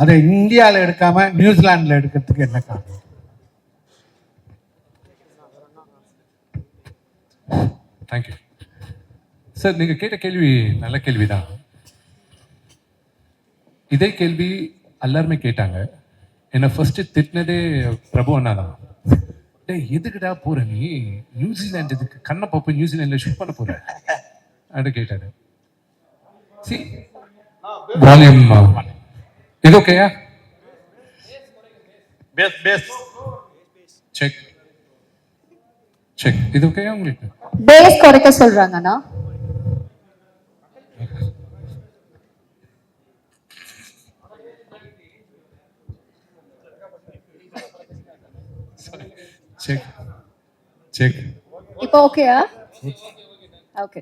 அதை இந்தியாவில் எடுக்காம நியூசிலாண்டில் எடுக்கிறதுக்கு என்ன காரணம்? Thank you sir. நீங்கள் கேட்ட கேள்வி நல்ல கேள்விதான். இதே கேள்வி எல்லாருமே கேட்டாங்க. என்னை ஃபர்ஸ்ட் திட்டினதே பிரபு அண்ணா தான். டேய் எதுக்குடா போற நீ நியூசிலாந்து, இதுக்கு கண்ணப்பா போய் நியூசிலாண்டில் ஷூட் பண்ண போற அப்படின்னு கேட்டாரு. சி வால்யூம் இது ஓகேயா? Check check. இது ஓகேயா உங்களுக்கு? பேஸ் குறைக்க சொல்றாங்கண்ணா. Check check. இப்போ ஓகேயா? ஓகே.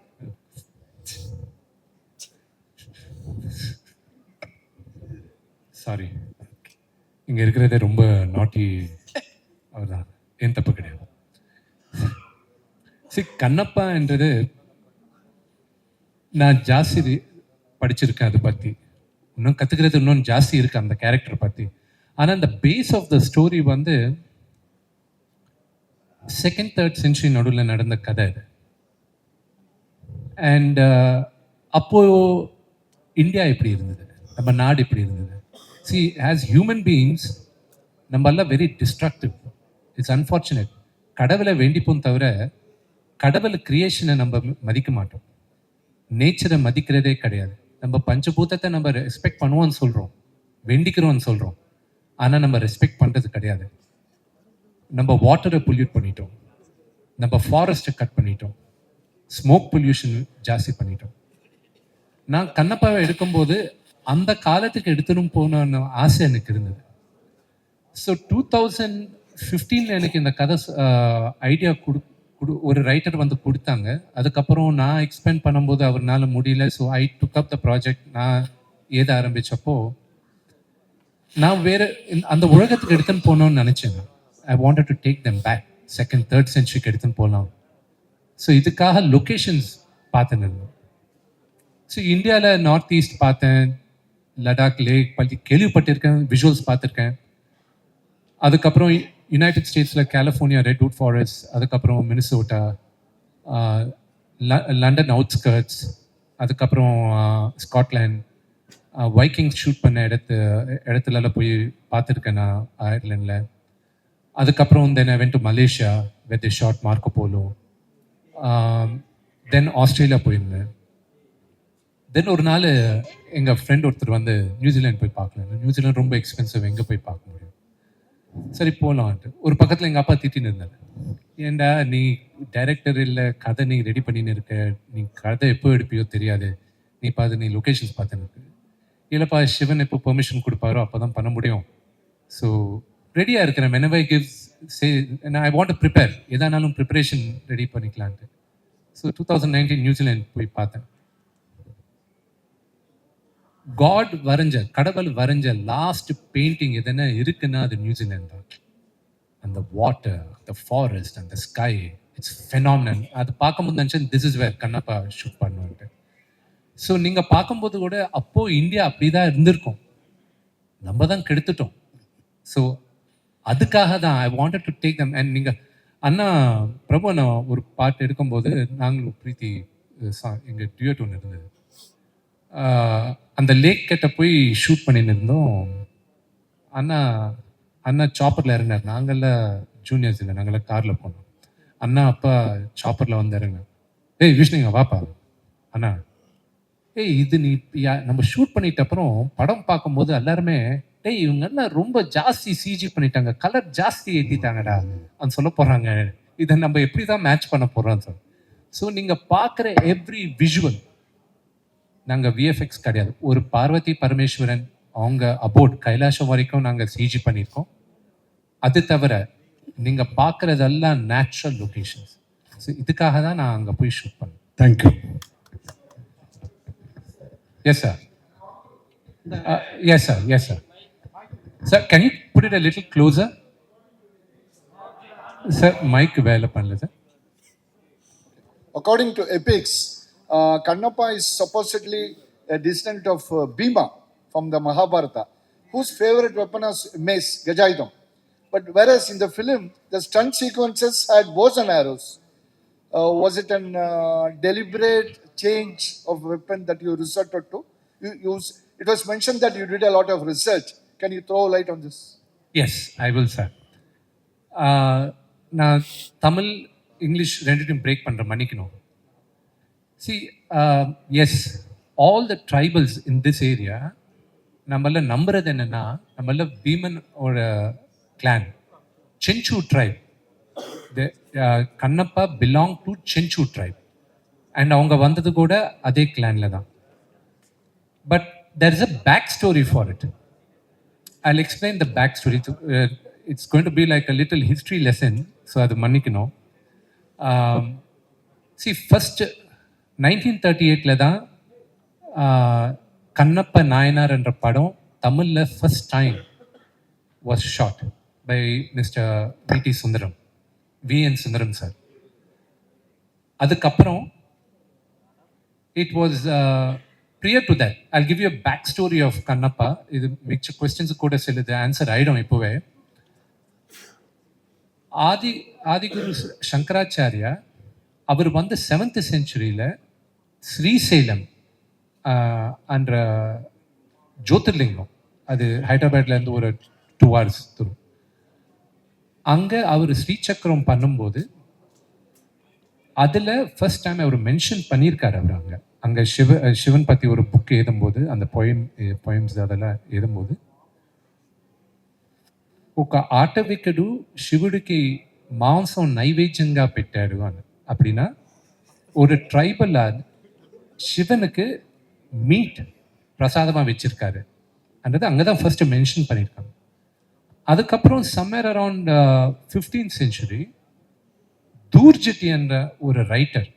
சாரி, இங்க இருக்கிறதே ரொம்ப நாட்டி அவர்தான், என் தப்பு கிடையாது. கண்ணப்பா என்றது நான் ஜாஸ்தி படிச்சிருக்கேன். அதை பற்றி இன்னும் கற்றுக்கிறது இன்னும் ஜாஸ்தி இருக்கு அந்த கேரக்டர் பற்றி. ஆனால் அந்த பேஸ் ஆஃப் த ஸ்டோரி வந்து செகண்ட் தேர்ட் சென்ச்சுரி நடுவில் நடந்த கதை இது. அண்ட் அப்போ இந்தியா எப்படி இருந்தது, நம்ம நாடு எப்படி இருந்தது? சி ஆஸ் ஹியூமன் பீயிங்ஸ் நம்ம எல்லாம் வெரி டிஸ்ட்ரக்டிவ். It's unfortunate. கடவுளை வேண்டிப்போம் தவிர கடவுள் கிரியேஷனை நம்ம மதிக்க மாட்டோம். நேச்சரை மதிக்கிறதே கிடையாது. நம்ம பஞ்சபூதத்தை நம்ம ரெஸ்பெக்ட் பண்ணுவோம்னு சொல்கிறோம், வேண்டிக்கிறோம்னு சொல்கிறோம், ஆனால் நம்ம ரெஸ்பெக்ட் பண்ணுறது கிடையாது. நம்ம வாட்டரை பொல்யூட் பண்ணிட்டோம், நம்ம ஃபாரஸ்ட்டை கட் பண்ணிட்டோம், ஸ்மோக் பொல்யூஷன் ஜாஸ்தி பண்ணிட்டோம். நான் கண்ணப்பாவை எடுக்கும்போது அந்த காலத்துக்கு எடுத்துன்னு போன ஆசை எனக்கு இருந்தது. ஸோ 2015 எனக்கு இந்த கதை ஐடியா ஒரு ரைட்டர் வந்து கொடுத்தாங்க. அதுக்கப்புறம் நான் எக்ஸ்பெண்ட் பண்ணும்போது அவர்னால முடியல. So I took up the project. நான் ஏத ஆரம்பித்தப்போ நான் வேறு அந்த உலகத்துக்கு எடுத்துன்னு போகணும்னு நினச்சேன். I wanted to take them back, second third சென்ச்சுரிக்கு எடுத்துன்னு போகலாம். ஸோ இதுக்காக லொக்கேஷன்ஸ் பார்த்துன்னு இருந்தேன். ஸோ இந்தியாவில் நார்த் ஈஸ்ட் பார்த்தேன், லடாக் லேக் பற்றி கேள்விப்பட்டிருக்கேன், விஷுவல்ஸ் பார்த்துருக்கேன். அதுக்கப்புறம் யுனைடெட் ஸ்டேட்ஸில் கலிஃபோர்னியா ரெட்வுட் ஃபாரஸ்ட், அதுக்கப்புறம் மினிசோட்டா, லண்டன் அவுட்ஸ்கர்ட்ஸ், அதுக்கப்புறம் ஸ்காட்லாண்ட், வைக்கிங் ஷூட் பண்ண இடத்துலலாம் போய் பார்த்துருக்கேன் நான் அயர்லாண்டில். அதுக்கப்புறம் then I went to Malaysia with the short Marco Polo. Then Australia போயிருந்தேன். தென் ஒரு நாள் எங்கள் ஃப்ரெண்ட் ஒருத்தர் வந்து நியூசிலாந்து போய் பார்க்கல. நியூசிலாந்து ரொம்ப எக்ஸ்பென்சிவ், எங்கே போய் பார்க்க முடியும், சரி போகலான்ட்டு. ஒரு பக்கத்தில் எங்கள் அப்பா திட்டின்னு இருந்தார். ஏண்டா நீ டைரக்டர் இல்லை, கதை நீ ரெடி பண்ணின்னு இருக்க, நீ கதை எப்போ எடுப்பியோ தெரியாது, நீ பார்த்து நீ லொக்கேஷன்ஸ் பார்த்துன்னு இருக்கு. இல்லைப்பா, சிவன் எப்போ பெர்மிஷன் கொடுப்பாரோ அப்போ தான் பண்ண முடியும். ஸோ ரெடியாக இருக்கிறேன். whenever he gives say I want to prepare, எதானாலும் ப்ரிப்பரேஷன் ரெடி பண்ணிக்கலான்ட்டு. ஸோ 2019 நியூசிலாந்து போய் பார்த்தேன். காட் வரைஞ்ச, கடவுள் வரைஞ்ச லாஸ்ட் பெயிண்டிங் எதுனா இருக்குன்னா அது நியூசிலாந்து தான். அந்த வாட்டர், த ஃபாரஸ்ட், அந்த ஸ்கை, இட்ஸ் ஃபெனாமினல். அது பார்க்கும்போது நினச்சேன் this is where Kannappa shoot பண்ணுவான்ட்டு. ஸோ நீங்கள் பார்க்கும்போது கூட அப்போது இந்தியா அப்படி தான் இருந்திருக்கும், நம்ம தான் கெடுத்துட்டோம். ஸோ அதுக்காக தான் ஐ wanted to take them. And நீங்கள் அண்ணா பிரபு அண்ணா ஒரு பாட்டு எடுக்கும்போது நாங்களும் பிரீத்தி எங்கள் டியூட் ஒன்று இருந்தது. அந்த லேக் கிட்ட போய் ஷூட் பண்ணின்னு இருந்தோம். அண்ணா அண்ணா சாப்பரில் இறங்கினார். நாங்கள்லாம் ஜூனியர்ஸ் இல்லை, நாங்கள்லாம் காரில் போனோம். அண்ணா அப்பா சாப்பரில் வந்து இறங்க, ஏய் விஷ்ணுங்க வாப்பா அண்ணா, ஏய் இது நீ நம்ம ஷூட் பண்ணிட்ட அப்புறம் படம் பார்க்கும்போது எல்லாருமே டேய் இவங்க எல்லாம் ரொம்ப ஜாஸ்தி சிஜி பண்ணிட்டாங்க, கலர் ஜாஸ்தி ஏற்றிட்டாங்கடா அது சொல்ல போகிறாங்க, இதை நம்ம எப்படி தான் மேட்ச் பண்ண போகிறோம் சார். ஸோ நீங்கள் பார்க்குற எவ்ரி விஷுவல், நாங்கள் விஎஃப்எக்ஸ் கிடையாது. ஒரு பார்வதி பரமேஸ்வரன் அவங்க அபோட் கைலாஷம் வரைக்கும் நாங்கள் சிஜி பண்ணியிருக்கோம். அது தவிர நீங்கள் பார்க்குறதெல்லாம் நேச்சுரல் லொக்கேஷன்ஸ். ஸோ இதுக்காக தான் நான் அங்கே போய் ஷூட் பண்ணேன். Thank you. Yes sir. Yes sir, yes sir. Sir can you put it a little closer? Sir mike வேலை பண்ணல sir. According to epics, Kannappa is supposedly a descendant of Bhima from the Mahabharata. whose favorite weapon was mace, Gajayudam. But whereas in the film, the stunt sequences had bows and arrows. Was it an deliberate change of weapon that you resorted to? It was mentioned that you did a lot of research. Can you throw light on this? Yes I will sir. நான் Tamil English ரெண்டுத்தையும் break பண்ணுறேன், மன்னிக்கணும். See yes, all the tribals in this area நம்மள நம்புறது என்னன்னா, நம்மள பீமனோட clan Chenchu tribe. Kannappa belong to Chenchu tribe and அவங்க வந்தது கூட அதே கிளானில் தான். But there is a back story for it. I'll explain the backstory. It's going to be like a little history lesson, so அது மன்னிக்கணும். See, first 1938ல தான் கண்ணப்ப நாயனார் என்ற படம் தமிழ்ல first time was shot by Mr. V.T. Sundaram, V.N. Sundaram sir. அதுக்கப்புறம் it was prior to that, I'll give you a backstory of Kannappa. இது மிச்ச questions கூட சிலது ஆன்சர் ஆயிடும் இப்போவே. ஆதிகுரு சங்கராச்சாரியா அவர் வந்து 7th centuryல ஸ்ரீசைலம் என்ற ஜோதிர்லிங்கம், அது ஹைதராபாத்லேருந்து ஒரு 2 hours தூரம், அங்கே அவர் ஸ்ரீசக்கரம் பண்ணும்போது அதில் ஃபர்ஸ்ட் டைம் அவர் மென்ஷன் பண்ணியிருக்காரு. அவர் அங்கே சிவன் பற்றி ஒரு புக் எழுதும்போது, அந்த பொயம்ஸ் அதெல்லாம் எழுதும்போது, ఒక ఆటవికుడు శివుడికి మాంసం నైవేద్యంగా పెట్టాడు అని. அப்படின்னா ஒரு ட்ரைபல் சிவனுக்கு மீட் பிரசாதமாக வச்சிருக்காரு அன்றது அங்கே தான் ஃபர்ஸ்ட் மென்ஷன் பண்ணியிருக்காங்க. அதுக்கப்புறம் summer around 15th century Dhurjati என்ற ஒரு ரைட்டர்,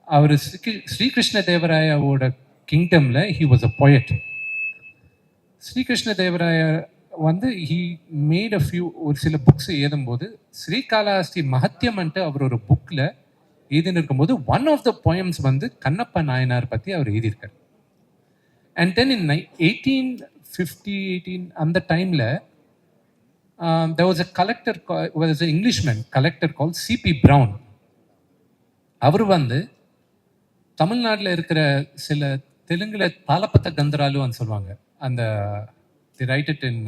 அவர் ஸ்ரீகிருஷ்ண தேவராயாவோட கிங்டம்ல he was a poet. Srikrishna Devaraya வந்து ஹி மேட் அ ஃபியூ, ஒரு சில புக்ஸ் எழுதும்போது ஸ்ரீகாளஹஸ்தி மஹத்தியம்ன்ட்டு அவர் ஒரு புக்கில் எழுதின்னு இருக்கும்போது ஒன் ஆஃப் த போயம்ஸ் வந்து கண்ணப்ப நாயனார் பற்றி அவர் எழுதியிருக்கார். அண்ட் தென் இன் 1850 அந்த டைமில் there was a collector, was an Englishman collector called C.P. Brown. அவர் வந்து தமிழ்நாட்டில் இருக்கிற சில தெலுங்குல தாளப்பத்த கந்தராலுன்னு சொல்லுவாங்க, அந்த they write it in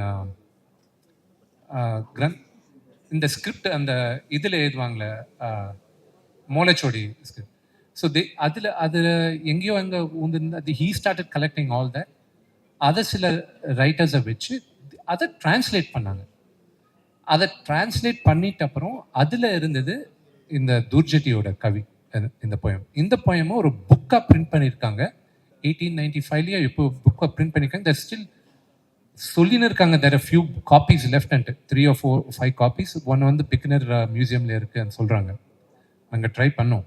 இந்த ஸ்கிரிப்ட் அந்த இதில் எழுதுவாங்களே மோலச்சோடி ஸ்கிரிப்ட். ஸோ அதில் எங்கேயோ அங்கே அது he started collecting all that. அதை சில ரைட்டர்ஸை வச்சு அதை டிரான்ஸ்லேட் பண்ணாங்க. அதை டிரான்ஸ்லேட் பண்ணிட்ட அப்புறம் அதில் இருந்தது இந்த தூர்ஜட்டியோட கவி, இந்த போயம். இந்த போயமும் ஒரு புக்காக பிரிண்ட் பண்ணியிருக்காங்க 1895 இப்போ புக்காக பிரிண்ட் பண்ணியிருக்காங்க. தட் ஸ்டில் சொல்லின்னு இருக்காங்க. There are few copies left and 3 or 4 or 5 copies. ஒன்று வந்து பிக்னர் மியூசியமில் இருக்குன்னு சொல்கிறாங்க. நாங்கள் ட்ரை பண்ணோம்.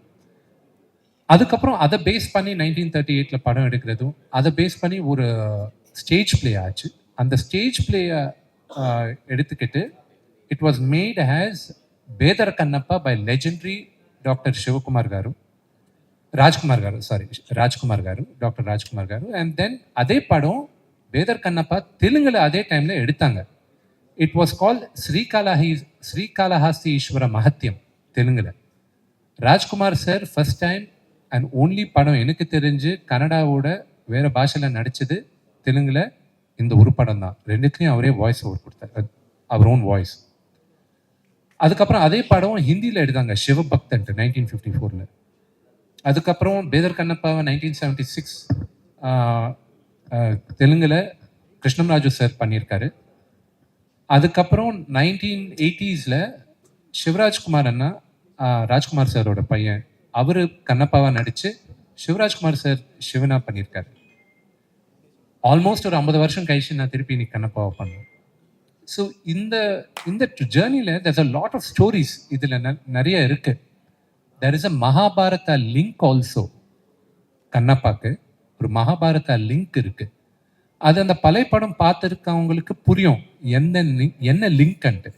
அதுக்கப்புறம் அதை பேஸ் பண்ணி 1938 படம் எடுக்கிறதும் அதை பேஸ் பண்ணி ஒரு ஸ்டேஜ் பிளே ஆச்சு. அந்த ஸ்டேஜ் பிளேயை எடுத்துக்கிட்டு it was made as Bedara Kannappa by legendary doctor Shivakumar గారు, ராஜ்குமார் గారు, ராஜ்குமார் గారు, டாக்டர் ராஜ்குமார் గారు. அண்ட் தென் அதே படம் பேதர் கண்ணப்பா தெலுங்குல அதே டைம்ல எடுத்தாங்க. இட் வாஸ் கால்ட் ஸ்ரீகாளஹஸ்தி ஈஸ்வர மஹத்தியம் தெலுங்குல. Rajkumar sir first time and only படம் எனக்கு தெரிஞ்சு கன்னடாவோட வேற பாஷையில் நடிச்சது தெலுங்குல இந்த ஒரு படம் தான். ரெண்டுத்துலையும் அவரே வாய்ஸ் ஓவர் கொடுத்தார், அவர் ஓன் வாய்ஸ். அதுக்கப்புறம் அதே படம் ஹிந்தியில் எடுத்தாங்க, சிவபக்தன்ட்டு 1954. அதுக்கப்புறம் பேதர் கண்ணப்பாவை 1976 தெலுங்குல கிருஷ்ணராஜு சார் பண்ணியிருக்காரு. அதுக்கப்புறம் 1980s சிவராஜ்குமார் அண்ணா, ராஜ்குமார் சாரோட பையன், அவர் கண்ணப்பாவா நடிச்சு சிவராஜ்குமார் சார் சிவனா பண்ணியிருக்காரு. ஆல்மோஸ்ட் ஒரு 50 வருஷம் கழிச்சு நான் திருப்பி இன்னைக்கு கண்ணப்பாவை பண்ணேன். ஸோ இந்த ஜேர்னியில் there's a lot of stories இதில் நிறைய இருக்கு. there is a Mahabharata link also. கண்ணப்பாக்கு ஒரு மகாபாரதா லிங்க் இருக்கு. அது அந்த பழைய படம் பார்த்துருக்கவங்களுக்கு புரியும் என்ன லிங்க்ன்ட்டு.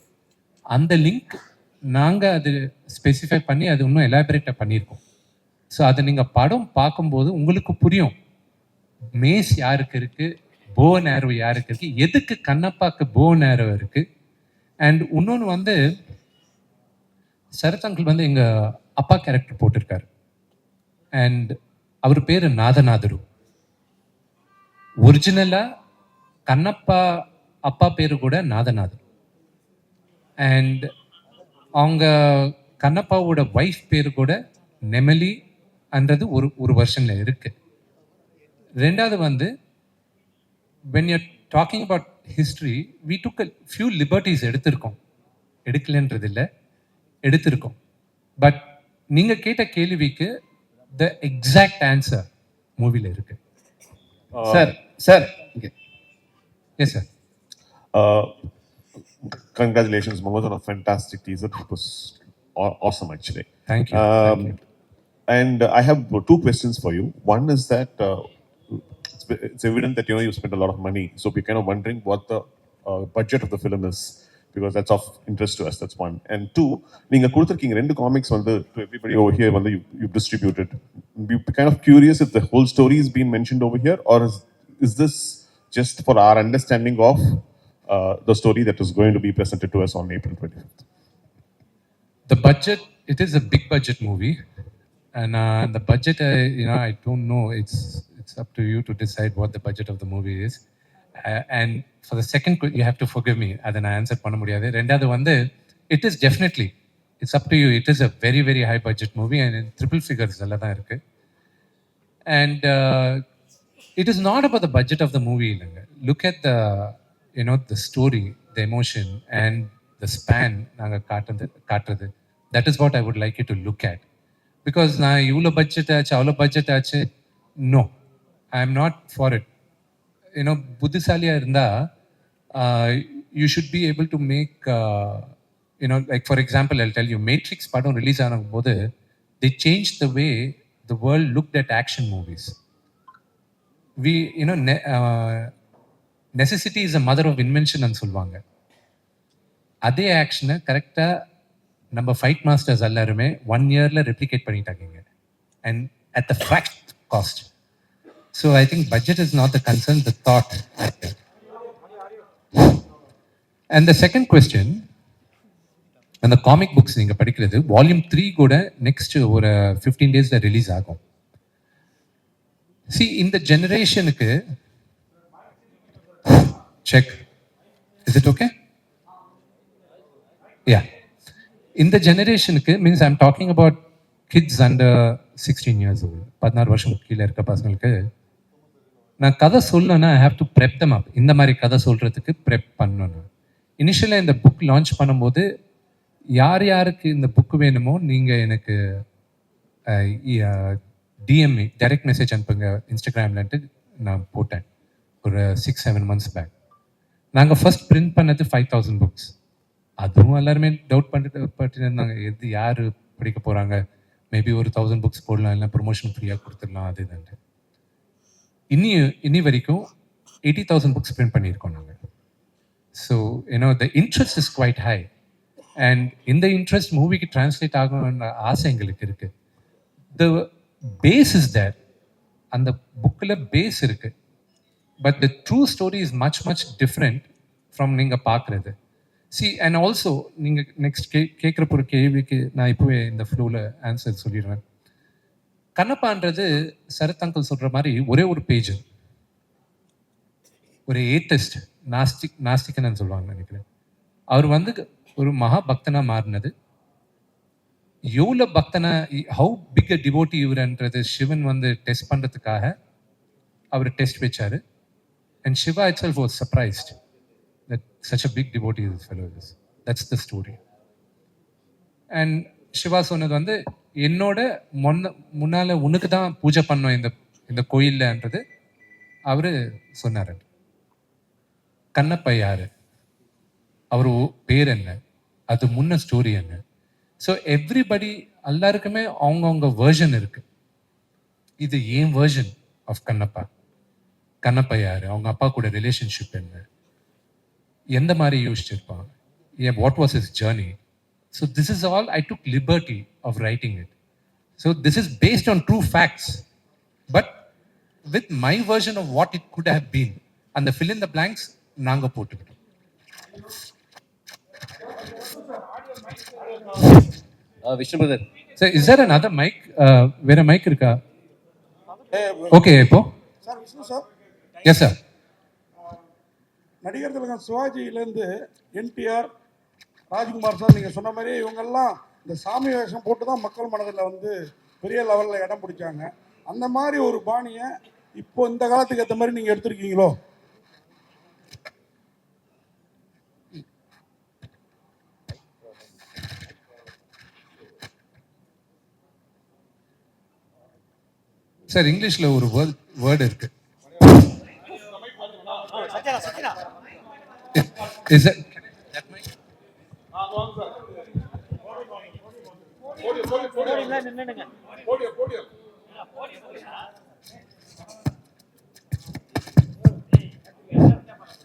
அந்த லிங்க் நாங்கள் அது ஸ்பெசிஃபை பண்ணி அது இன்னும் எலாபரேட்டாக பண்ணியிருக்கோம். ஸோ அதை நீங்கள் படம் பார்க்கும்போது உங்களுக்கு புரியும் மேஸ் யாருக்கு இருக்கு, போன் ஆரோ யாருக்கு இருக்கு, எதுக்கு கண்ணப்பாக்கு போன் ஆரோ இருக்கு. அண்ட் இன்னொன்று வந்து சரத் அங்கிள் வந்து எங்க அப்பா கேரக்டர் போட்டிருக்காரு. அண்ட் அவர் பேரு நாதநாதரு. ஒரிஜினலா கண்ணப்பா அப்பா பேரு கூட நாதநாதர். அண்ட் அவங்க கண்ணப்பாவோட ஒய்ஃப் பேரு கூட நெமலி அன்றது ஒரு வருஷன்ல இருக்கு. ரெண்டாவது வந்து when you're talking about history, we took a few liberties எடுக்கலன்றது இல்லை, எடுத்திருக்கோம். பட் நீங்க கேட்ட கேள்விக்கு த எக்ஸாக்ட் ஆன்சர் மூவில இருக்கு. Sir yes sir. Congratulations, Manoj, on a fantastic teaser. It was awesome, actually. Thank you. And I have two questions for you. One is that it's evident that you spent a lot of money, so we're kind of wondering what the budget of the film is, because that's of interest to us. That's one. And two, நீங்க கொடுத்திருக்கீங்க ரெண்டு comics வந்து to everybody over here வந்து you distributed. We're kind of curious if the whole story is being mentioned over here, or is this just for our understanding of the story that is going to be presented to us on April 25th? The budget, it is a big budget movie, and the budget, I don't know. It's up to you to decide what the budget of the movie is. And for the second, you have to forgive me. Adha na answer panna mudiyadhu. Rendathu vandu, it is definitely, it's up to you. It is a very very high budget movie, and in triple figures alla dhaan irukku. And it is not about the budget of the movie. Look at the the story, the emotion, and the span naanga kaatradhu. That is what I would like you to look at. Because na ivlo budget aachu avlo budget aachu, no, I am not for it. புத்திசாலியா இருந்தா you should be able to make like for example, I'll tell you, Matrix படம் release ஆகும்போது they changed the way the world looked at action movies. We necessity is a mother of invention ன்னு சொல்லுவாங்க. அதே ஆக்ஷனை கரெக்டாக நம்ம fight masters எல்லாருமே 1 yearல replicate பண்ணிட்டாங்க, and at the fraction cost. So I think budget is not the concern, the thought. And the second question, அந்த comic books நீங்கள் படிக்கிறது வால்யூம் 3 கூட நெக்ஸ்ட் ஒரு 15 daysல ரிலீஸ் ஆகும். இந்த ஜெனரேஷனுக்கு check, is it okay? Yeah, in the generation means I'm talking about kids under 16 years old, 16 வருஷம் கீழே இருக்க பசங்களுக்கு நான் கதை சொல்லணும்னா I have to prep them up. இந்த மாதிரி கதை சொல்றதுக்கு prep பண்ணணும். இனிஷியலாக இந்த புக் லான்ச் பண்ணும்போது யார் யாருக்கு இந்த புக் வேணுமோ நீங்கள் எனக்கு டிஎம்இ டைரக்ட் மெசேஜ் அனுப்புங்க இன்ஸ்டாகிராம்லன்ட்டு நான் போட்டேன் ஒரு 6-7 months பேக். நாங்கள் ஃபர்ஸ்ட் பிரிண்ட் பண்ணது 5000 books. அதுவும் எல்லாருமே டவுட் பண்ணிட்டு இருந்தாங்க, எது யார் படிக்க போகிறாங்க, மேபி ஒரு 1000 books போடலாம், இல்லை ப்ரொமோஷன் ஃப்ரீயாக கொடுத்துடலாம் அது இதுன்ட்டு. இனி வரைக்கும் 80,000 books பிரிண்ட் பண்ணியிருக்கோம் நாங்கள். So the interest is quite high, and இந்த இன்ட்ரெஸ்ட் மூவிக்கு டிரான்ஸ்லேட் ஆகணும்னு ஆசை எங்களுக்கு இருக்குது. த பேஸ் இஸ் தேர், அந்த புக்கில் பேஸ் இருக்குது. But the true story is much different from நீங்க பார்க்குறது. And also நீங்க நெக்ஸ்ட் கேட்குற ஒரு கேள்விக்கு நான் இப்போவே இந்த ஃப்ளோவில் ஆன்சர் சொல்லிடுவேன். கண்ணப்பான்றது சரத் அங்கிள் சொல்கிற மாதிரி ஒரே ஒரு பேஜ், ஒரு ஏத்திஸ்ட், நாஸ்திகன்னு சொல்லுவாங்க நினைக்கிறேன். அவர் வந்து ஒரு மகா பக்தனாக மாறினது. எவ்வளோ பக்தனா, ஹவு பிக் அ டிவோட்டி இவர்ன்றது சிவன் வந்து டெஸ்ட் பண்ணுறதுக்காக அவர் டெஸ்ட் வச்சாரு. And Shiva itself was surprised that such a big devotee this fellow is. That's the story. And Shiva சொன்னது வந்து என்னோட முன்னால உனக்கு தான் பூஜை பண்ணோம் இந்த கோயில்லன்றது அவரு சொன்னார். கண்ணப்பா யாரு, அவர் பேர் என்ன, அது முன்ன ஸ்டோரி என்ன. ஸோ எவ்ரிபடி எல்லாருக்குமே அவங்கவுங்க வேர்ஷன் இருக்கு. இது ஏன் வேர்ஷன் ஆஃப் கண்ணப்பா. கண்ணப்பா யாரு, அவங்க அப்பா கூட ரிலேஷன்ஷிப் என்ன, எந்த மாதிரி யோசிச்சிருப்பாங்க, what was his journey. So this is all I took liberty of writing it. So this is based on true facts, but with my version of what it could have been. அந்த fill in the blanks நாங்கள் போட்டுக்கிட்டோம். Vishnu brother, sir is there another mic? வேற mic இருக்கா? Okay இப்போ sir Vishnu sir, yes sir. நடிகர் திலகம் சிவாஜியிலேருந்து NTR, Rajkumar sir, நீங்கள் சொன்ன மாதிரி இவங்கெல்லாம் இந்த சாமி வேஷம் போட்டு தான் மக்கள் மனதில் வந்து பெரிய லெவலில் இடம் பிடிச்சாங்க. அந்த மாதிரி ஒரு பாணியை இப்போ இந்த காலத்துக்கு ஏற்ற மாதிரி நீங்கள் எடுத்திருக்கீங்களோ? சார் இங்கிலீஷ்ல ஒரு வேர்ட் இருக்கு. Is it that mic?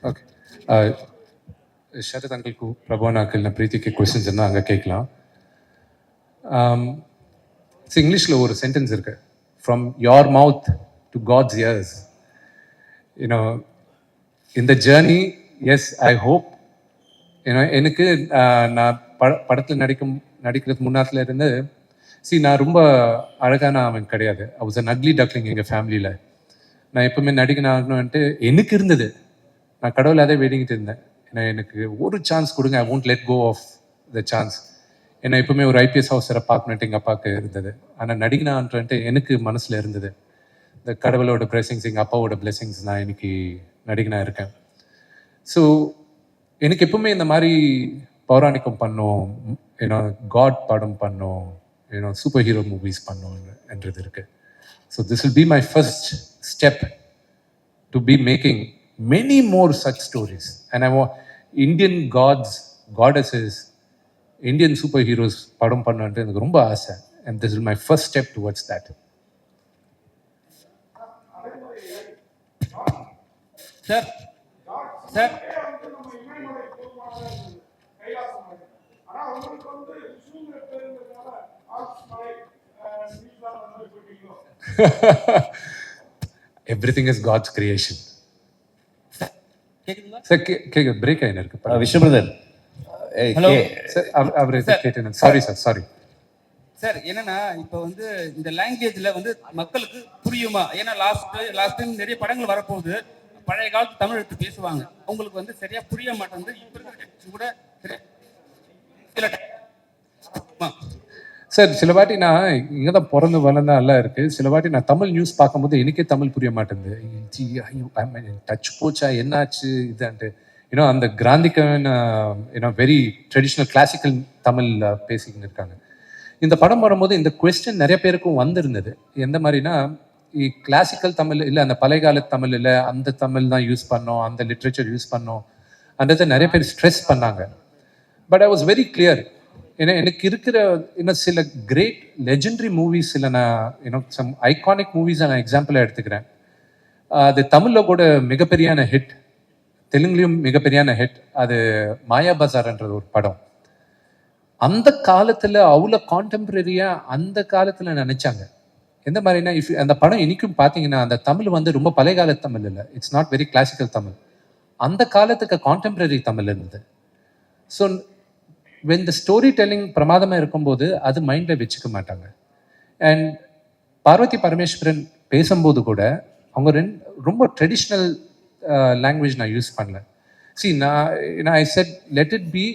Okay. Sharath uncle ಕು ಪ್ರಭಾವನ ಅಂಕಲ್ನ ಪ್ರೀತಿಗೆ ಕ್ವೆಶ್ಚನ್ಸ್ என்ன அங்கே கேட்கலாம். இங்கிலீஷில் ஒரு சென்டென்ஸ் இருக்கு, from your mouth to God's ears. You know இந்த ஜேர்னி, எஸ் ஐ ஹோப் எனக்கு நான் படத்தில் நடிக்கிறதுக்கு முன்னாத்துல இருந்து நான் ரொம்ப அழகான அவன் கிடையாது. I was an ugly duckling எங்கள் ஃபேமிலியில். நான் எப்பவுமே நடிக்கணும்னுட்டு எனக்கு இருந்தது. நான் கடவுள் அதே வேடிக்கிட்டு இருந்தேன். ஏன்னா எனக்கு ஒரு சான்ஸ் கொடுங்க, ஐ won't let go of the chance. ஏன்னா எப்பவுமே ஒரு ஐபிஎஸ் ஆஃபீஸரை பார்க்கணுன்ட்டு எங்கள் அப்பாவுக்கு இருந்தது. ஆனால் நடிகனான்ட்டு எனக்கு மனசில் இருந்தது. இந்த கடவுளோட பிளெஸிங்ஸ், எங்கள் அப்பாவோட பிளெஸிங்ஸ், நான் இன்னைக்கு நடிகனாக இருக்கேன். ஸோ எனக்கு எப்பவுமே இந்த மாதிரி பௌராணிக்கம் பண்ணோம், ஏன்னா காட் படம் பண்ணோம், ஏன்னா சூப்பர் ஹீரோ மூவிஸ் பண்ணோன்றது இருக்கு. So this will be my first step to be making many more such stories. And I want Indian gods, goddesses, Indian superheroes padam pannandu enakku romba aasai, and this is my first step towards that. sir Everything is God's creation. கேக்குதுங்களா? Sir break ஆயின இருக்கு. Vishnu brother, hello sir, அவர் கேட்டேன். Sorry sir. என்னன்னா இப்போ வந்து இந்த லாங்குவேஜ்ல வந்து மக்களுக்கு புரியுமா? ஏன்னா லாஸ்ட் டைம் நிறைய படங்கள் வரப்போகுது, பழைய காலத்து தமிழ் எடுத்து பேசுவாங்க, உங்களுக்கு வந்து சரியா புரிய மாட்டேங்குது. இப்போ இருக்கிற கூட சார் சில வாட்டி நான் இங்கே தான் பிறந்து வளர்ந்தா எல்லாம் இருக்குது. சில வாட்டி நான் தமிழ் நியூஸ் பார்க்கும்போது எனக்கே தமிழ் புரிய மாட்டேங்குது. டச் போச்சா, என்னாச்சு இதான்ட்டு. ஏன்னா அந்த கிராந்திகன் வெரி ட்ரெடிஷ்னல் கிளாசிக்கல் தமிழ் பேசிக்கின்னு இருக்காங்க. இந்த படம் வரும்போது இந்த கொஸ்டின் நிறைய பேருக்கும் வந்திருந்தது. எந்த மாதிரினா, கிளாசிக்கல் தமிழ் இல்லை, அந்த பழைய கால தமிழ் இல்லை, அந்த தமிழ் தான் யூஸ் பண்ணோம், அந்த லிட்ரேச்சர் யூஸ் பண்ணோம் அன்றதை நிறைய பேர் ஸ்ட்ரெஸ் பண்ணாங்க. But I was very clear. ஏன்னா எனக்கு இருக்கிற இன்னும் சில கிரேட் லெஜெண்டரி மூவிஸ், இல்லை நான் சம் ஐகானிக் மூவிஸை நான் எக்ஸாம்பிளாக எடுத்துக்கிறேன். அது தமிழில் கூட மிகப்பெரியான ஹிட், தெலுங்குலையும் மிகப்பெரியான ஹிட். அது மாயா பஜார்ன்றது ஒரு படம். அந்த காலத்தில் அவ்வளோ கான்டெம்பரரியாக அந்த காலத்தில் நினச்சாங்க. எந்த மாதிரினா, அந்த படம் இன்னைக்கும் பார்த்தீங்கன்னா அந்த தமிழ் வந்து ரொம்ப பழைய கால தமிழ் இல்லை, it's not very classical Tamil. அந்த காலத்துக்கு கான்டெம்பரரி தமிழ் இருந்தது. So when the story telling பிரமாதமாக இருக்கும்போது அது மைண்டில் வச்சுக்க மாட்டாங்க. அண்ட் பார்வதி பரமேஸ்வரன் பேசும்போது கூட அவங்க ரொம்ப ட்ரெடிஷ்னல் லாங்குவேஜ் நான் யூஸ் பண்ணல. நான் I said let it be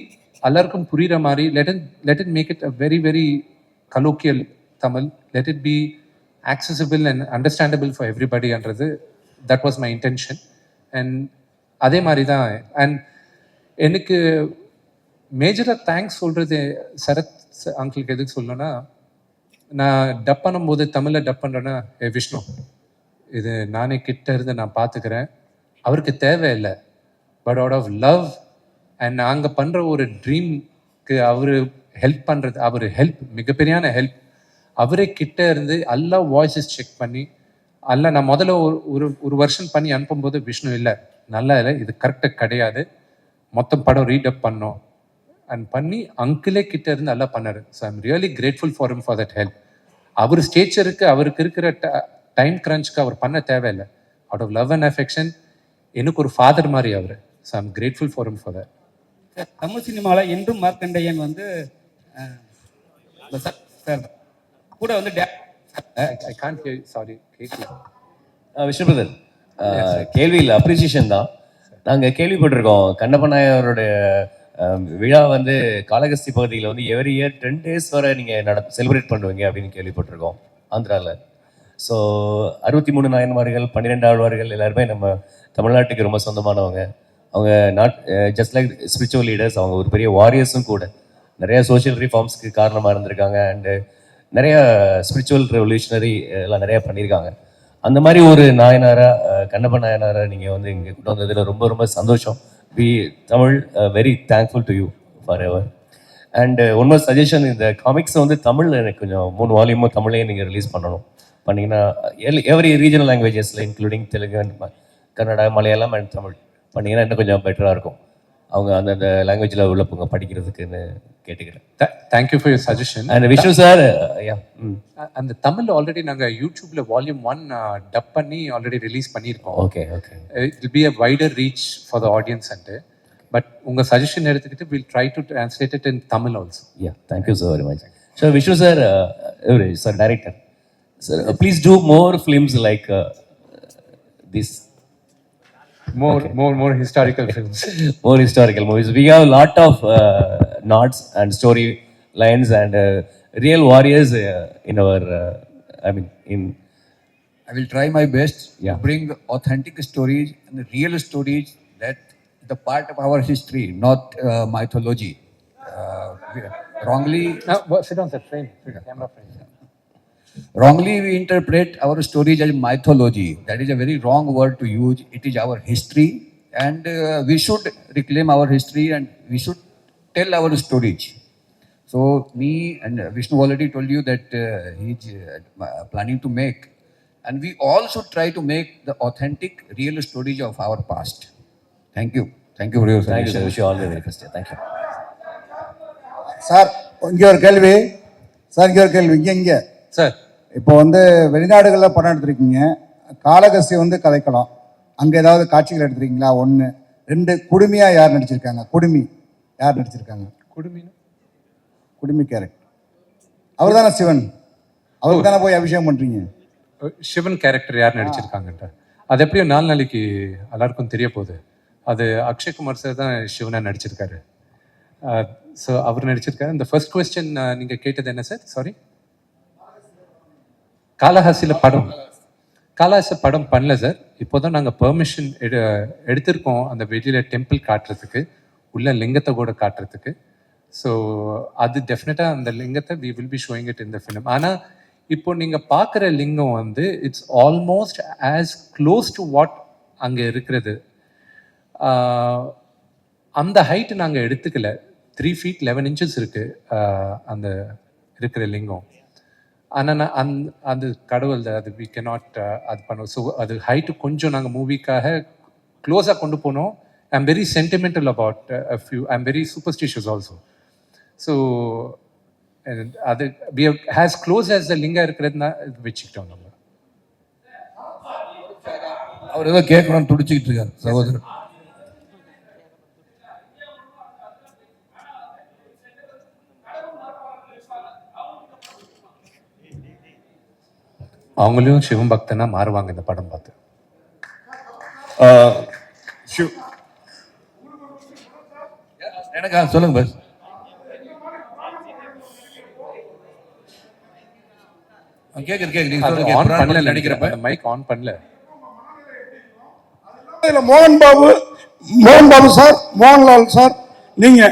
எல்லாருக்கும் புரிகிற மாதிரி, let it make it a very very colloquial Tamil, let it be accessible and understandable for everybody என்றது that was my intention. and அதே மாதிரி தான். அண்ட் எனக்கு மேஜராக தேங்க்ஸ் சொல்கிறது சரத் அங்கிளுக்கு எதுக்கு சொல்லணும்னா, நான் டப் பண்ணும்போது தமிழில் டப் பண்ணுறேன்னா, விஷ்ணு இது நானே கிட்ட இருந்து நான் பார்த்துக்கிறேன், அவருக்கு தேவையில்லை, but out of love and நாங்கள் பண்ணுற ஒரு ட்ரீம்க்கு அவர் ஹெல்ப் பண்ணுறது, அவர் ஹெல்ப் மிகப்பெரியான ஹெல்ப். அவரே கிட்ட இருந்து எல்லா வாய்ஸஸ் செக் பண்ணி எல்லாம். நான் முதல்ல ஒரு வருஷன் பண்ணி அனுப்பும்போது விஷ்ணு இல்லை, நல்லா இல்லை, இது கரெக்டாக கிடையாது, மொத்தம் படம் ரீடப் பண்ணோம் அண்ட் பண்ணி அங்கிளே கிட்ட இருந்து எல்லாம் பண்ணாரு. So I'm really grateful for him for that help. அவர் ஸ்டேச்சருக்கு அவருக்கு இருக்கிற டைம் கிரன்ச்சுக்கு அவர் பண்ண தேவையில்லை. Out of love and affection எனக்கு ஒரு ஃபாதர் மாதிரி அவர். So I'm grateful for him for that. Sir Tamil சினிமாவில் என்றும் மார்க்கண்டையன் வந்து சார் கூட வந்து ஐ கான்ட் ஹியர், சாரி கேட்கல. விஷ்ணு பிரதர், கேள்வியில் அப்ரிசியேஷன் தான். நாங்கள் கேள்விப்பட்டிருக்கோம் கண்ணப்ப நாயரோடைய விழா வந்து காளகஸ்தி பகுதியில் வந்து எவ்ரி இயர் 10 days வரை நீங்கள் செலிப்ரேட் பண்ணுவீங்க அப்படின்னு கேள்விப்பட்டிருக்கோம் ஆந்திராவில். ஸோ 63 நாயன்மார்கள், 12 ஆழ்வார்கள் எல்லாருமே நம்ம தமிழ்நாட்டுக்கு ரொம்ப சொந்தமானவங்க. அவங்க ஜஸ்ட் லைக் ஸ்பிரிச்சுவல் லீடர்ஸ், அவங்க ஒரு பெரிய வாரியர்ஸும் கூட. நிறைய சோஷியல் ரிஃபார்ம்ஸ்க்கு காரணமாக இருந்திருக்காங்க. அண்டு நிறைய ஸ்பிரிச்சுவல் ரெவல்யூஷனரி எல்லாம் நிறையா பண்ணியிருக்காங்க. அந்த மாதிரி ஒரு நாயனாரா, கண்ணப்ப நாயனாரா நீங்கள் வந்து இங்கே கொண்டு வந்ததில் ரொம்ப ரொம்ப சந்தோஷம். Tamil very thankful to you for ever. And one more suggestion, இந்த காமிக்ஸை வந்து தமிழில் எனக்கு கொஞ்சம் 3 வால்யூமும் தமிழையே நீங்கள் ரிலீஸ் பண்ணணும். பண்ணிங்கன்னா எவ்ரி ரீஜனல் லாங்குவேஜஸில் including Telugu and Kannada, Malayalam and Tamil பண்ணிங்கன்னா இன்னும் கொஞ்சம் பெட்டராக இருக்கும். அவங்க அந்தந்த லாங்குவேஜில் உள்ளவங்க படிக்கிறதுக்குன்னு கேட்டுக்கிறேன். Thank you for your suggestion. And Vishnu sir, அந்த தமிழ் ஆல்ரெடி நாங்கள் யூடியூப்ல வால்யூம் 1 டப் பண்ணி ஆல்ரெடி ரிலீஸ் பண்ணியிருக்கோம். Okay okay. It will be a wider reach for the audience and but உங்கள் சஜஷன் எடுத்துக்கிட்டு will try to translate it in Tamil also. Yeah, thank you so very much. So Vishnu sir, sir director sir, please do more films like this. More historical films. More historical movies. We have a lot of nods and story lines and real warriors in our, I will try my best Yeah. to bring authentic stories and real stories that the part of our history, not mythology. Wrongly, Sit down, sir. Frame. Camera frame. wrongly we interpret our stories as mythology. That is a very wrong word to use. It is our history, and we should reclaim our history and we should tell our stories. So me and Vishnu already told you that he's planning to make, and we all should try to make the authentic, real stories of our past. Thank you. Thank you for your thank you sir. suggestion. Wish you all the very best. Thank you. Sir இங்கே ஒரு கேள்வி. Sir இங்கே ஒரு கேள்வி. இங்கே sir, இப்போ வந்து வெளிநாடுகளில் படம் எடுத்திருக்கீங்க. காளகஸ்தி வந்து கதைக்கலாம். அங்கே ஏதாவது காட்சிகள் எடுத்திருக்கீங்களா? 1 2 குடுமியாக யார் நடிச்சிருக்காங்க? குடுமி யார் நடிச்சிருக்காங்க? குடுமி கேரக்டர் அவர் தானே சிவன். அவருக்கு தானே போய் அபிஷேகம் பண்ணுறீங்க. சிவன் கேரக்டர் யார் நடிச்சிருக்காங்கன்ற அது எப்படியோ 4 நாளைக்கு எல்லாருக்கும் தெரிய போகுது. அது அக்ஷய்குமார் சார் தான் சிவனா நடிச்சிருக்காரு. ஸோ அவர் நடிச்சிருக்காரு. இந்த ஃபர்ஸ்ட் கொஸ்டின் நீங்கள் கேட்டது என்ன சார்? சாரி. காளஹஸ்தியில் படம் பண்ணல சார். இப்போதான் நாங்கள் பெர்மிஷன் எடுத்திருக்கோம் அந்த வெளியில் டெம்பிள் காட்டுறதுக்கு, உள்ள லிங்கத்தை கூட காட்டுறதுக்கு. ஸோ அது டெஃபினட்டாக அந்த லிங்கத்தை we will be showing it in the film. ஆனால் இப்போ நீங்கள் பார்க்குற லிங்கம் வந்து it's almost as close to what அங்கே இருக்கிறது. அந்த ஹைட்டு நாங்கள் எடுத்துக்கல. 3 feet 11 inches இருக்குது அந்த இருக்கிற லிங்கம். ஆனால் அந்த கடவுள் அது வி கேனாட் அது பண்ணுவோம். ஸோ அது ஹைட்டு கொஞ்சம் நாங்கள் மூவிக்காக க்ளோஸாக கொண்டு போனோம். I am very sentimental about I am very superstitious also. So அது we as close as the lingam இருக்கிறதுனா வச்சுக்கிட்டோம் நம்ம. அவர் ஏதோ கேட்கணும்னு துடிச்சுக்கிட்டு இருக்காரு சகோதரர். அவங்களையும் சிவன் பக்தனா மாறுவாங்க இந்த படம் பார்த்து. எனக்கு சொல்லுங்க பஸ். கேக்குறேன். மைக் ஆன் பண்ணல. இதுல மோகன் பாபு சார், மோகன்லால் சார், நீங்க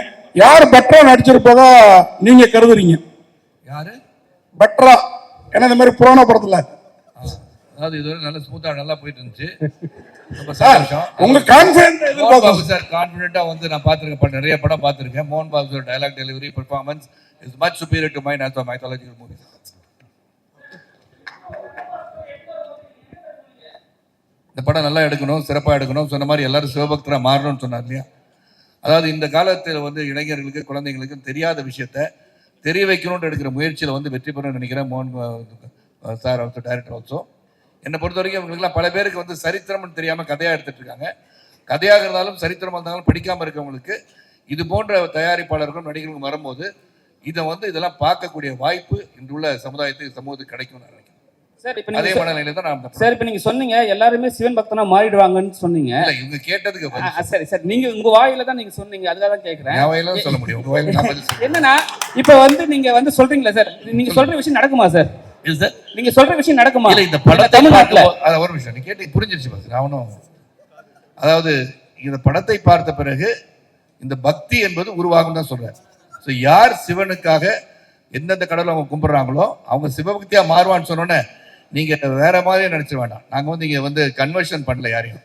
யார் பெட்டரா நடிச்சிருப்பதா நீங்க கருதுறீங்க? யாரு பெட்டரா? ஏன்னா இந்த மாதிரி புராண படத்துல அதாவது இதுவரை நல்ல ஸ்மூத்தா நல்லா போயிட்டு இருந்துச்சு. உங்க கான்ஃபிடன்ட் சார் கான்ஃபிடென்ட்டா வந்து நான் பார்த்துருக்கேன், நிறைய படம் பார்த்துருக்கேன். மோகன் Babu sir dialogue delivery performance is much superior to mine as a mythological movie. இந்த படம் நல்லா எடுக்கணும், சிறப்பாக எடுக்கணும், சொன்ன மாதிரி எல்லாரும் சிவபக்தராக மாறணும்னு சொன்னார் இல்லையா? அதாவது இந்த காலத்தில் வந்து இளைஞர்களுக்கு குழந்தைங்களுக்கு தெரியாத விஷயத்த தெரிய வைக்கணும்னு எடுக்கிற முயற்சியில் வந்து வெற்றி பெறணும்னு நினைக்கிறேன். மோகன் சார் ஆல்சோ டைரக்டர் ஆல்சோ. என்னை பொறுத்த வரைக்கும் இவங்களுக்குலாம் பல பேருக்கு வந்து சரித்திரம்னு தெரியாமல் கதையாக எடுத்துட்டு இருக்காங்க. கதையாக இருந்தாலும் சரித்திரமாக இருந்தாலும் படிக்காமல் இருக்கவங்களுக்கு இது போன்ற தயாரிப்பாளர்களும் நடிகர்களும் வரும்போது இதை வந்து இதெல்லாம் பார்க்கக்கூடிய வாய்ப்பு இன்றுள்ள சமூகத்துக்கு கிடைக்கும் நான் நினைக்கிறேன். சார் இப்போ அதே நீங்க மனநிலை தான் நான் சார் இப்போ நீங்க சொன்னீங்க எல்லாருமே சிவன் பக்தனா மாறிடுவாங்கன்னு சொன்னீங்க. இல்ல, இவங்க கேட்டதுக்கு பதில் சரி சார், நீங்க உங்க வாயில தான் நீங்க சொன்னீங்க, அதுக்காக தான் கேக்குறேன். என் வாயில சொல்ல முடியும், உங்க வாயில நான் பதில் சொல்ல முடியும். என்னன்னா இப்போ வந்து நீங்க வந்து சொல்றீங்களா சார், நீங்க சொல்ற விஷயம் நடக்குமா சார்? இல்ல சார், நீங்க சொல்ற விஷயம் நடக்குமா? இல்ல இந்த படத்தை தமிழ்நாட்டுல அது ஒரு விஷயம் நீ கேட்டு புரிஞ்சிருச்சு பாஸ். நான் ஒன்றும் அதாவது இந்த படத்தை பார்த்த பிறகு இந்த பக்தி என்பது உருவாகும் தான் சொல்றேன். ஸோ யார் சிவனுக்காக எந்தெந்த கடவுளை அவங்க கும்பிடுறாங்களோ அவங்க சிவபக்தியா மாறுவான்னு சொன்னோன்னே நீங்க வேற மாதிரியே நினைச்சிட வேண்டாம். நாங்க வந்து இங்க வந்து கன்வர்ஷன் பண்ணல யாரையும்.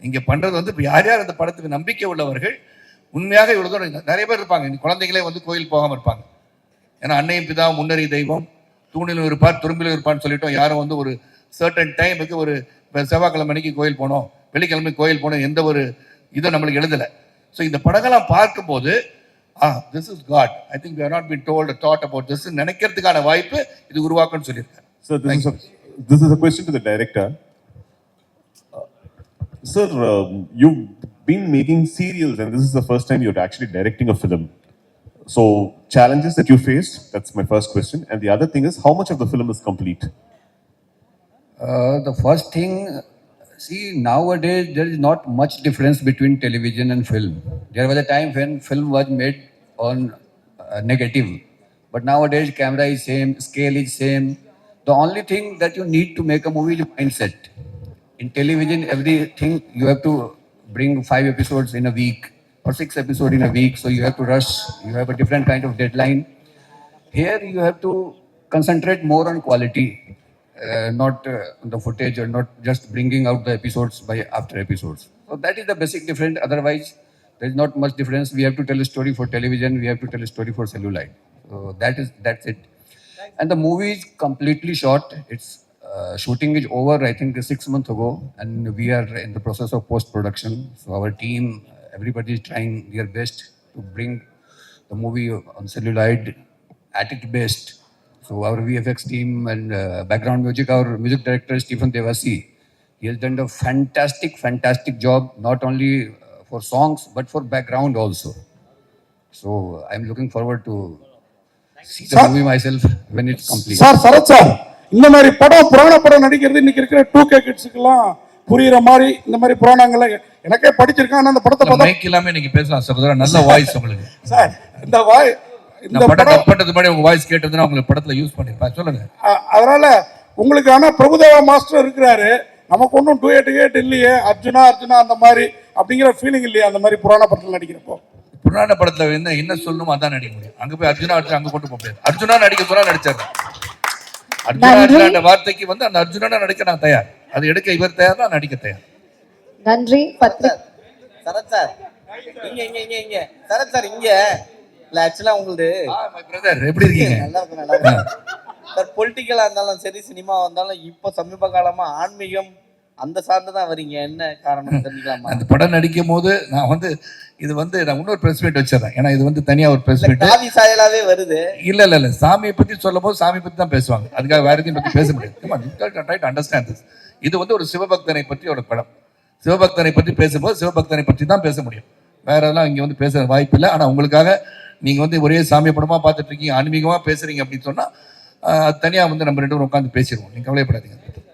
இங்க பண்றது வந்து இப்போ யார் யார் அந்த படத்துக்கு நம்பிக்கை உள்ளவர்கள் உண்மையாக இவ்வளவு தூரம் நிறைய பேர் இருப்பாங்க. இந்த குழந்தைங்களே வந்து கோயில் போகாம இருப்பாங்க. ஏன்னா அன்னையும் பிதா முன்னறி தெய்வம் தூணிலும் இருப்பார் துரும்பிலும் இருப்பான்னு சொல்லிட்டோம். யாரும் வந்து ஒரு சர்டன் டைமுக்கு ஒரு செவ்வாய்க்கிழமை அன்னைக்கு கோயில் போனோம், வெள்ளிக்கிழமை கோயில் போனோம், எந்த ஒரு இதை நம்மளுக்கு எழுதலை. ஸோ இந்த படங்கள்லாம் பார்க்கும்போது this is God. I think we have not been told or thought about this. நினைக்கிறதுக்கான வாய்ப்பு இது உருவாக்குன்னு சொல்லியிருக்கேன். So this is a question to the director. Sir, you've been making serials and this is the first time you're actually directing a film. So challenges that you faced, that's my first question. And the other thing is, how much of the film is complete? The first thing, see, nowadays there is not much difference between television and film. There was a time when film was made on negative, but nowadays camera is same, scale is same. The only thing that you need to make a movie is mindset. In television, everything you have to bring 5 episodes in a week or 6 episodes in a week, so you have to rush. You have a different kind of deadline. Here you have to concentrate more on quality. Not the footage or not just bringing out the episodes by after episodes. So that is the basic difference. Otherwise, there is not much difference. We have to tell a story for television. We have to tell a story for celluloid. So that's it. And the movie is completely shot. Its shooting is over, I think, 6 months ago, and we are in the process of post-production. So our team, everybody is trying their best to bring the movie on celluloid at its best. So our VFX team and background music, our music director Stephen Devasi, he has done a fantastic job, not only for songs but for background also. So I'm looking forward to see the movie myself when it's complete. Sir Sarath sir, இந்த மாதிரி படம் புராண படம் நடிக்கிறது இன்னைக்கு இருக்கிற 2K கிட்ஸுக்கெல்லாம் புரியுற மாதிரி இந்த மாதிரி புராணங்களை எனக்கே படிச்சிருக்கேன். ஆனால் அந்த படத்தை பார்த்தா மைக் இல்லாம நீங்க பேசலாம் சகோதரர், நல்ல வாய்ஸ் உங்களுக்கு. சார் இந்த படம் கட் பண்றது மாதிரி உங்க வாய்ஸ் கேட்டதுன்னா உங்களுக்கு படத்துல யூஸ் பண்ணிருப்பேன். சொல்லுங்க. அதனால உங்களுக்கு ஆனா பிரபுதேவா மாஸ்டர் இருக்கிறாரு, நமக்கு ஒன்றும் 288 இல்லையே, அர்ஜுனா அந்த மாதிரி அப்படிங்கிற ஃபீலிங் இல்லையா அந்த மாதிரி புராண படத்தில் நடிக்கிறப்போ? புராண படத்துல என்ன சொல்லணுமோ அதான் நடிக்க முடியும். அங்க போய் அர்ஜுனா அங்க கொண்டு போக முடியாது. அர்ஜுனா நடிக்க சொன்னா நடிச்சாரு. அர்ஜுனா வார்த்தைக்கு வந்து அந்த அர்ஜுனா நடிக்க நான் தயார், அது எடுக்க இவர் தயார், நான் நடிக்க தயார். நன்றி. சரத் சார் இங்க சரத் சார் இங்க இல்ல ஆக்சுவலா உங்களுக்கு பிரதர் எப்படி இருக்கீங்க? நல்லா இருக்கு சார். பொலிட்டிக்கலா இருந்தாலும் சரி, சினிமா வந்தாலும் இப்போ சமீப காலமா ஆன்மீகம் அந்த சார்ந்து தான் வரீங்க, என்ன காரணம் தெரிஞ்சுக்கலாமா? அந்த படம் நடிக்கும் போது நான் வந்து இது வந்து நான் இன்னொரு பிரஸ் மீட் வச்சிடறேன். ஏன்னா இது வந்து தனியா ஒரு பிரஸ் மீட் காவி சாயலாவே வருது. இல்ல சாமியை பத்தி சொல்லும் போது சாமி பத்தி தான் பேசுவாங்க, அதுக்காக வேற எதையும் பத்தி பேச முடியாது. Understand this. இது வந்து ஒரு சிவபக்தனை பற்றி ஒரு படம். சிவபக்தனை பற்றி பேசும்போது சிவபக்தனை பற்றி தான் பேச முடியும், வேற எல்லாம் இங்க வந்து பேச வாய்ப்பு இல்லை. ஆனா உங்களுக்காக நீங்க வந்து ஒரே சாமி படமா பார்த்துட்டு இருக்கீங்க, ஆன்மீகமா பேசுறீங்க அப்படின்னு சொன்னா தனியா வந்து நம்ம 2 பேரும் உட்காந்து பேசிடுவோம். நீங்க கவலைப்படாதீங்க.